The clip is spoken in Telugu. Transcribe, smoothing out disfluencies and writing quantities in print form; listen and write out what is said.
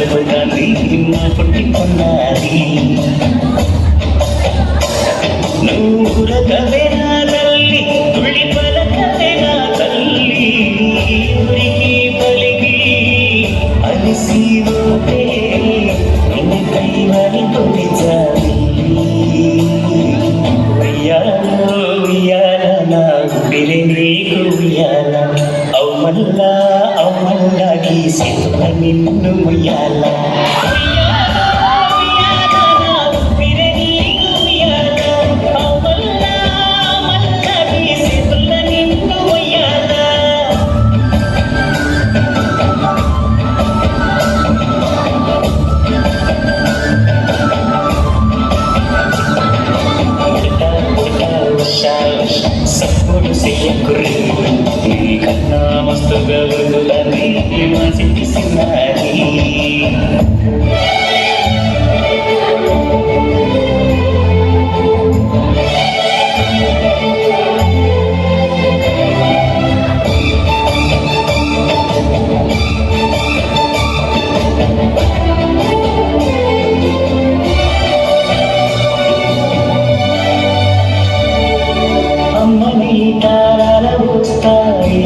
చదువుతాంది నిన్న పుట్టికొన్నది నువ్వు పురకవే నా తల్లి తుళ్ళి పలకవే నా తల్లి ఊరికి పలికి అలిసిపోతే నిన్ను కైవని తొలిచాలి ఉయ్యాలో ఉయ్యాల నా గుడిలే నీకు ఉయ్యాల అమ్మల్లా గీసేతుల నిన్ను ముయ్యాల సప్పుడు చెయ్యకుర్రి నీ కన్నా మస్తుగా వృద్ధులని సిన్నది అమ్మని తారాల వస్తాయి